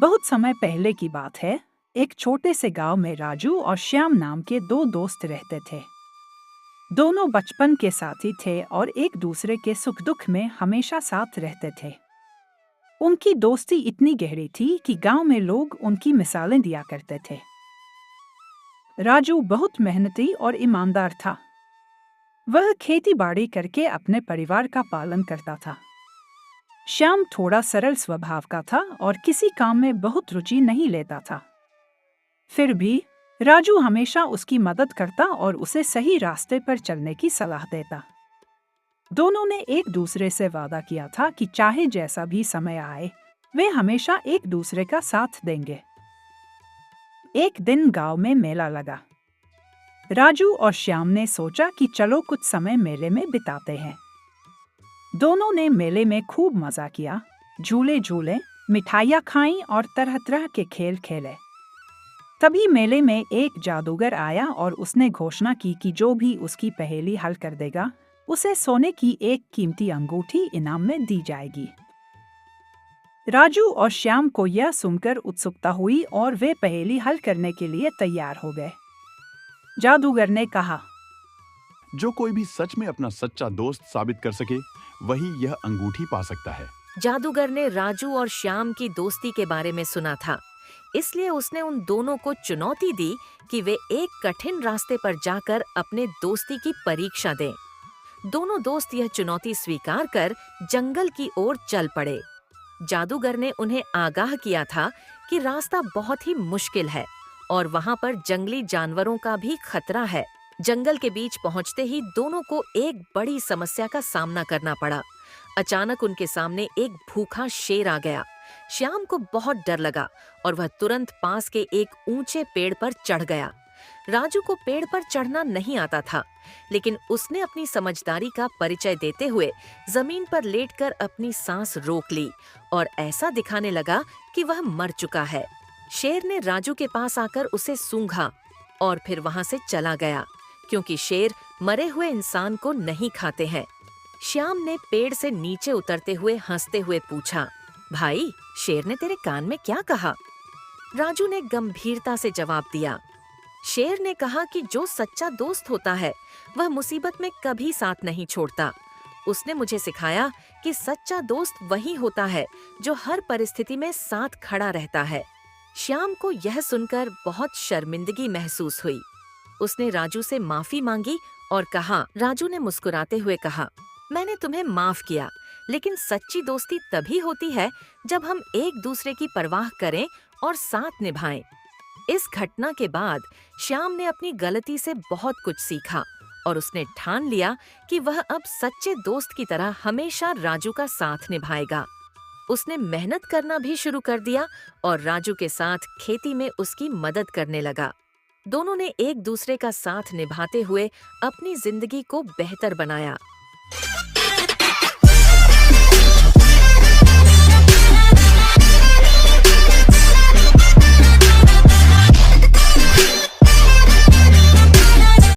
बहुत समय पहले की बात है। एक छोटे से गांव में राजू और श्याम नाम के दो दोस्त रहते थे। दोनों बचपन के साथी थे और एक दूसरे के सुख दुख में हमेशा साथ रहते थे। उनकी दोस्ती इतनी गहरी थी कि गांव में लोग उनकी मिसालें दिया करते थे। राजू बहुत मेहनती और ईमानदार था। वह खेती बाड़ी करके अपने परिवार का पालन करता था। श्याम थोड़ा सरल स्वभाव का था और किसी काम में बहुत रुचि नहीं लेता था। फिर भी राजू हमेशा उसकी मदद करता और उसे सही रास्ते पर चलने की सलाह देता। दोनों ने एक दूसरे से वादा किया था कि चाहे जैसा भी समय आए, वे हमेशा एक दूसरे का साथ देंगे। एक दिन गांव में मेला लगा। राजू और श्याम ने सोचा कि चलो कुछ समय मेले में बिताते हैं। दोनों ने मेले में खूब मजा किया, झूले झूले, मिठाइयाँ खाईं और तरह तरह के खेल खेले। तभी मेले में एक जादूगर आया और उसने घोषणा की कि जो भी उसकी पहेली हल कर देगा, उसे सोने की एक कीमती अंगूठी इनाम में दी जाएगी। राजू और श्याम को यह सुनकर उत्सुकता हुई और वे पहेली हल करने के लिए तैयार हो गए। जादूगर ने कहा, जो कोई भी सच में अपना सच्चा दोस्त साबित कर सके, वही यह अंगूठी पा सकता है। जादूगर ने राजू और श्याम की दोस्ती के बारे में सुना था, इसलिए उसने उन दोनों को चुनौती दी कि वे एक कठिन रास्ते पर जाकर अपने दोस्ती की परीक्षा दें। दोनों दोस्त यह चुनौती स्वीकार कर जंगल की ओर चल पड़े। जादूगर ने उन्हें आगाह किया था कि रास्ता बहुत ही मुश्किल है और वहाँ पर जंगली जानवरों का भी खतरा है। जंगल के बीच पहुँचते ही दोनों को एक बड़ी समस्या का सामना करना पड़ा। अचानक उनके सामने एक भूखा शेर आ गया। श्याम को बहुत डर लगा और वह तुरंत पास के एक ऊंचे पेड़ पर चढ़ गया। राजू को पेड़ पर चढ़ना नहीं आता था, लेकिन उसने अपनी समझदारी का परिचय देते हुए जमीन पर लेटकर अपनी सांस रोक ली और ऐसा दिखाने लगा कि वह मर चुका है। शेर ने राजू के पास आकर उसे सूंघा और फिर वहां से चला गया, क्योंकि शेर मरे हुए इंसान को नहीं खाते हैं। श्याम ने पेड़ से नीचे उतरते हुए हंसते हुए पूछा, भाई, शेर ने तेरे कान में क्या कहा? राजू ने गंभीरता से जवाब दिया, शेर ने कहा कि जो सच्चा दोस्त होता है वह मुसीबत में कभी साथ नहीं छोड़ता। उसने मुझे सिखाया कि सच्चा दोस्त वही होता है जो हर परिस्थिति में साथ खड़ा रहता है। श्याम को यह सुनकर बहुत शर्मिंदगी महसूस हुई। उसने राजू से माफी मांगी और कहा। राजू ने मुस्कुराते हुए कहा, मैंने तुम्हें माफ किया, लेकिन सच्ची दोस्ती तभी होती है जब हम एक दूसरे की परवाह करें और साथ निभाएं। इस घटना के बाद श्याम ने अपनी गलती से बहुत कुछ सीखा और उसने ठान लिया कि वह अब सच्चे दोस्त की तरह हमेशा राजू का साथ निभाएगा। उसने मेहनत करना भी शुरू कर दिया और राजू के साथ खेती में उसकी मदद करने लगा। दोनों ने एक दूसरे का साथ निभाते हुए अपनी जिंदगी को बेहतर बनाया।